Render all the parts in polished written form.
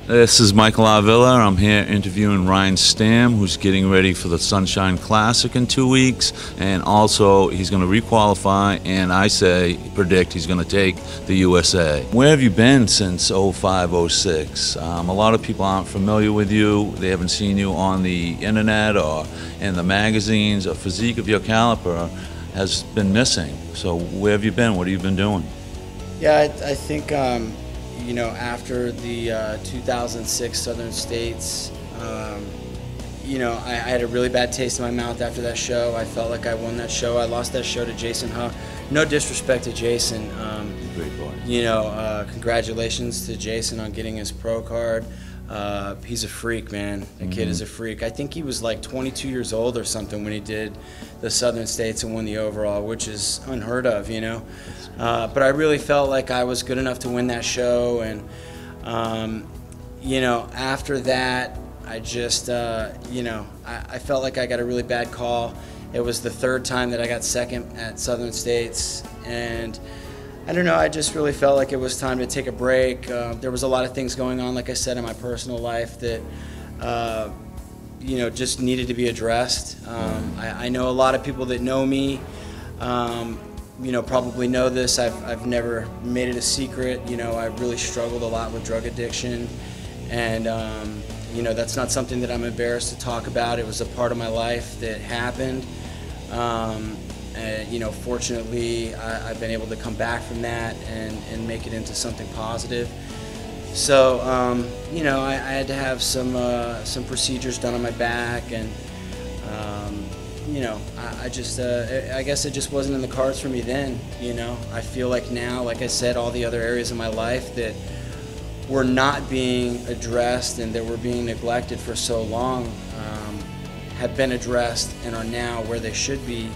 This is Michael Arvilla. I'm here interviewing Ryan Stamm, who's getting ready for the Sunshine Classic in 2 weeks, and also he's going to requalify, and predict he's going to take the USA. Where have you been since 05, 06? A lot of people aren't familiar with you. They haven't seen you on the internet or in the magazines. A physique of your caliber has been missing. So where have you been? What have you been doing? Yeah, I think you know, after the 2006 Southern States, you know, I had a really bad taste in my mouth after that show. I felt like I won that show. I lost that show to Jason Huff. No disrespect to Jason. Great boy. You know, congratulations to Jason on getting his pro card. He's a freak, man. The kid is a freak. I think he was like 22 years old or something when he did the Southern States and won the overall, which is unheard of, you know. But I really felt like I was good enough to win that show, and you know, after that, I just, you know, I felt like I got a really bad call. It was the third time that I got second at Southern States, and I don't know, I just really felt like it was time to take a break. There was a lot of things going on, like I said, in my personal life that, you know, just needed to be addressed. I know a lot of people that know me, you know, probably know this. I've never made it a secret. You know, I really struggled a lot with drug addiction, and you know, that's not something that I'm embarrassed to talk about. It was a part of my life that happened. You know, fortunately, I've been able to come back from that and make it into something positive. So, you know, I had to have some procedures done on my back, and you know, I guess it just wasn't in the cards for me then. You know, I feel like now, like I said, all the other areas of my life that were not being addressed and that were being neglected for so long have been addressed and are now where they should be,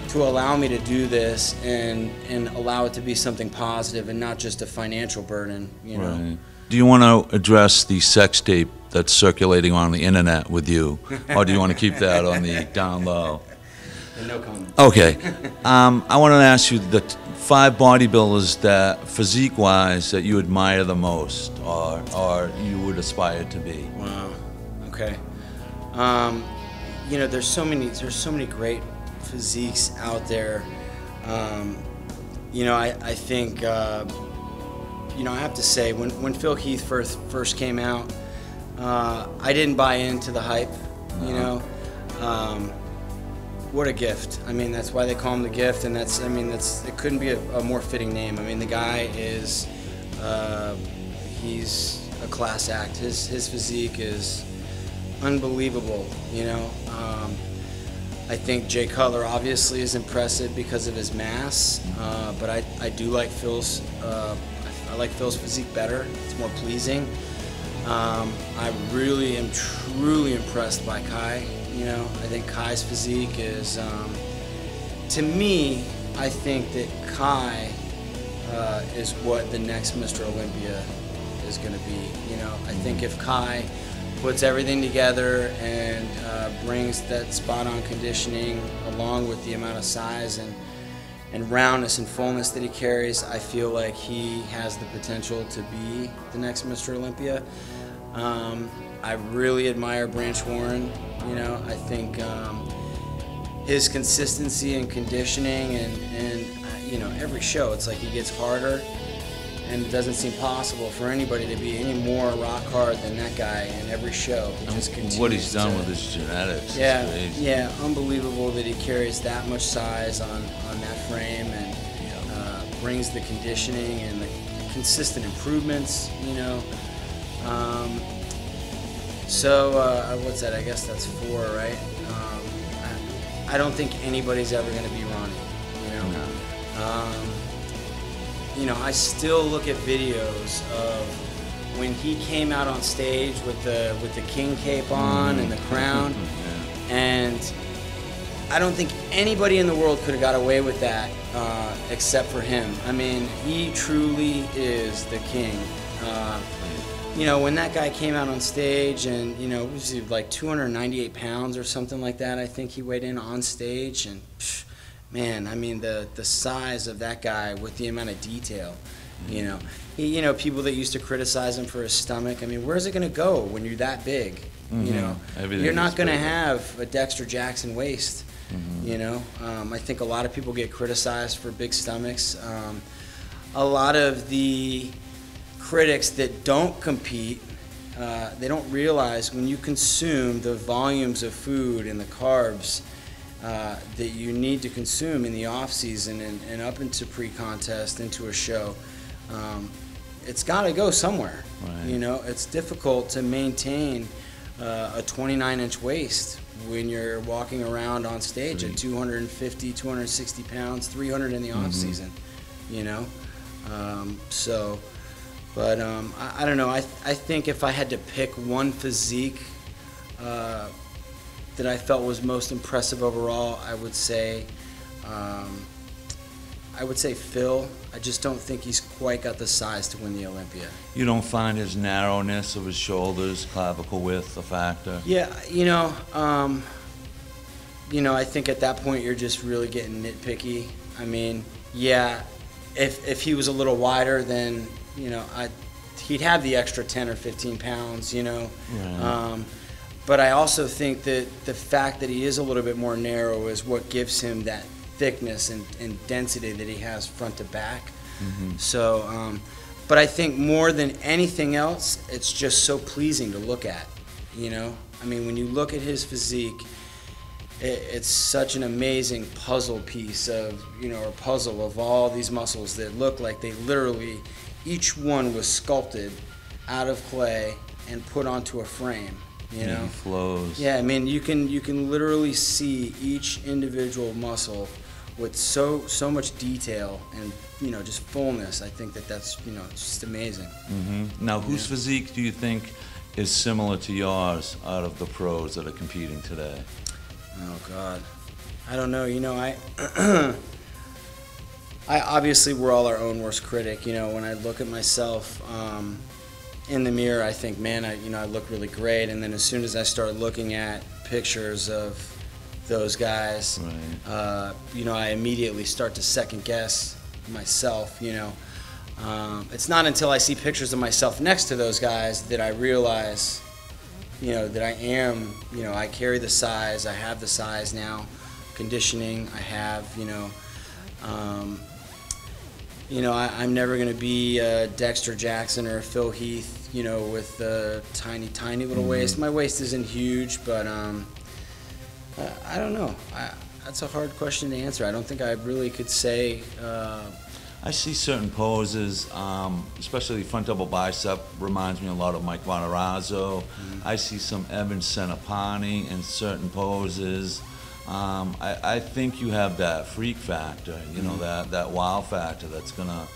to allow me to do this and allow it to be something positive and not just a financial burden, you know. Right. Do you want to address the sex tape that's circulating on the internet with you, or do you want to keep that on the down low? No comment. Okay. I want to ask you the 5 bodybuilders that, physique-wise, that you admire the most, or you would aspire to be. Wow. Okay. You know, there's so many great physiques out there. You know, I think, you know, I have to say, when Phil Heath first came out, I didn't buy into the hype, you know. What a gift. I mean, that's why they call him the Gift, and that's, I mean, it couldn't be a more fitting name. I mean, the guy is, he's a class act. His physique is unbelievable, you know. I think Jay Cutler obviously is impressive because of his mass, but I do like Phil's, I like Phil's physique better. It's more pleasing. I really am truly impressed by Kai. You know, I think Kai's physique is, to me, I think that Kai is what the next Mr. Olympia is going to be. You know, I think if Kai puts everything together and brings that spot-on conditioning along with the amount of size and roundness and fullness that he carries, I feel like he has the potential to be the next Mr. Olympia. I really admire Branch Warren. You know, I think his consistency and conditioning and you know, every show it's like he gets harder, and it doesn't seem possible for anybody to be any more rock hard than that guy in every show. He just continues what he's done with his genetics. Yeah, yeah, unbelievable that he carries that much size on that frame and brings the conditioning and the consistent improvements, you know. What's that? I guess that's 4, right? I don't think anybody's ever going to be Ronnie, you know. No. You know, I still look at videos of when he came out on stage with the king cape on and the crown, and I don't think anybody in the world could have got away with that except for him. I mean, he truly is the king. You know, when that guy came out on stage, and you know, was he like 298 pounds or something like that? I think he weighed in on stage, and man, I mean, the size of that guy with the amount of detail You know, people that used to criticize him for his stomach. I mean, where's it going to go when you're that big? You know, you're not going to have a Dexter Jackson waist. You know, I think a lot of people get criticized for big stomachs. A lot of the critics that don't compete, they don't realize when you consume the volumes of food and the carbs that you need to consume in the off season and up into pre-contest, into a show, it's got to go somewhere. Right. You know, it's difficult to maintain a 29-inch waist when you're walking around on stage at 250, 260 pounds, 300 in the off season. You know, but I don't know. I think if I had to pick one physique that I felt was most impressive overall, I would say Phil. I just don't think he's quite got the size to win the Olympia. You don't find his narrowness of his shoulders, clavicle width, a factor? Yeah, I think at that point you're just really getting nitpicky. I mean, yeah, if he was a little wider, then he'd have the extra 10 or 15 pounds. Right. But I also think that the fact that he is a little bit more narrow is what gives him that thickness and density that he has front to back. So, but I think more than anything else, it's just so pleasing to look at. I mean, when you look at his physique, it's such an amazing puzzle piece of, or puzzle of all these muscles that look like they literally, each one was sculpted out of clay and put onto a frame. He flows. Yeah, I mean, you can literally see each individual muscle with so much detail and just fullness. I think that's it's just amazing. Now, whose physique do you think is similar to yours out of the pros that are competing today? Oh God, I don't know. I obviously, we're all our own worst critic. When I look at myself in the mirror, I think, man, I look really great. And then as soon as I start looking at pictures of those guys, right. I immediately start to second guess myself. It's not until I see pictures of myself next to those guys that I realize, that I am, I carry the size, I have the size now, conditioning, I have, I'm never going to be a Dexter Jackson or a Phil Heath, with a tiny little waist. My waist isn't huge, but I don't know. That's a hard question to answer. I don't think I really could say. I see certain poses, especially front double bicep, reminds me a lot of Mike Matarazzo. I see some Evan Senapani in certain poses. I think you have that freak factor, that wow factor that's gonna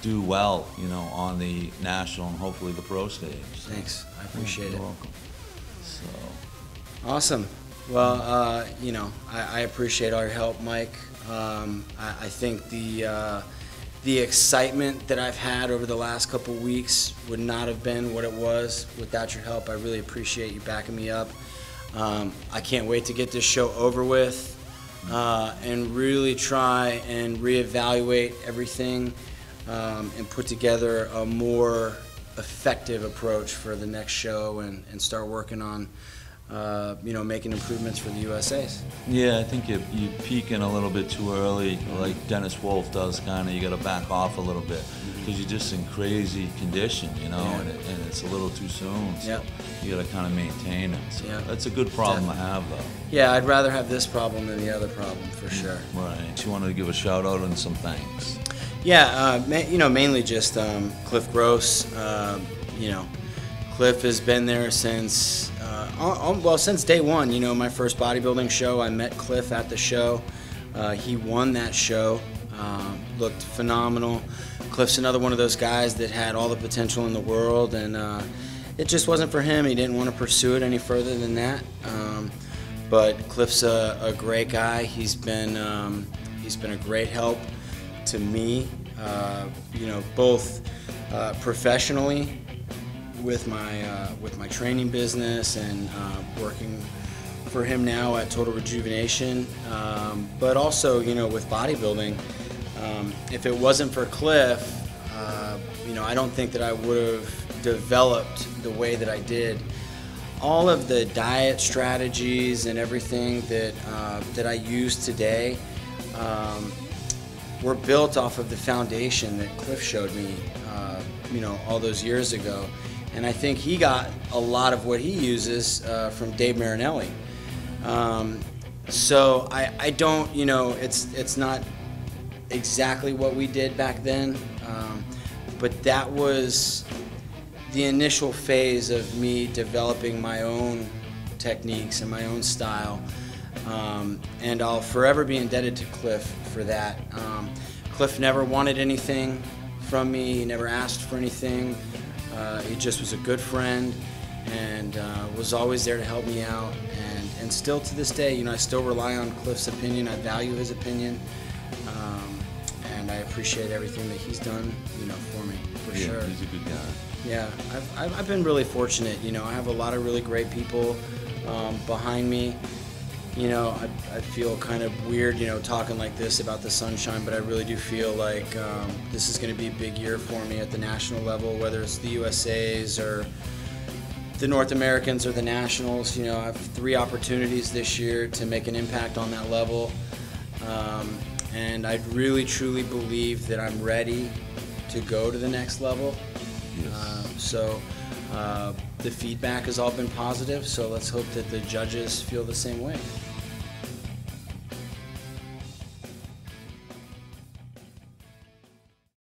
do well, on the national and hopefully the pro stage. Thanks, I appreciate it. You're welcome. So. Awesome. Well, I appreciate all your help, Mike. I think the excitement that I've had over the last couple weeks would not have been what it was without your help. I really appreciate you backing me up. I can't wait to get this show over with and really try and reevaluate everything and put together a more effective approach for the next show and start working on making improvements for the USAs. Yeah, I think you're peaking a little bit too early, like Dennis Wolf does, kind of. You got to back off a little bit because you're just in crazy condition, and it's a little too soon. So you got to kind of maintain it. So that's a good problem to have, though. Yeah, I'd rather have this problem than the other problem for sure. Right. You wanted to give a shout out and some thanks. Yeah, mainly just Cliff Gross. Cliff has been there since. Since day one, my first bodybuilding show, I met Cliff at the show. He won that show, looked phenomenal. Cliff's another one of those guys that had all the potential in the world, and it just wasn't for him. He didn't want to pursue it any further than that. But Cliff's a great guy. He's been a great help to me, both professionally, with my training business and working for him now at Total Rejuvenation, but also with bodybuilding. If it wasn't for Cliff, you know, I don't think that I would have developed the way that I did. All of the diet strategies and everything that I use today were built off of the foundation that Cliff showed me, you know, all those years ago. And I think he got a lot of what he uses from Dave Marinelli. So I don't, you know, it's not exactly what we did back then, but that was the initial phase of me developing my own techniques and my own style. And I'll forever be indebted to Cliff for that. Cliff never wanted anything from me, he never asked for anything. He just was a good friend and was always there to help me out. And still to this day, you know, I still rely on Cliff's opinion. I value his opinion, and I appreciate everything that he's done, you know, for me, for sure. He's a good guy. Yeah, I've been really fortunate. You know, I have a lot of really great people behind me. You know, I feel kind of weird, you know, talking like this about the Sunshine, but I really do feel like this is going to be a big year for me at the national level, whether it's the USA's or the North Americans or the Nationals. You know, I have 3 opportunities this year to make an impact on that level, and I really truly believe that I'm ready to go to the next level. Yes. So the feedback has all been positive, so let's hope that the judges feel the same way.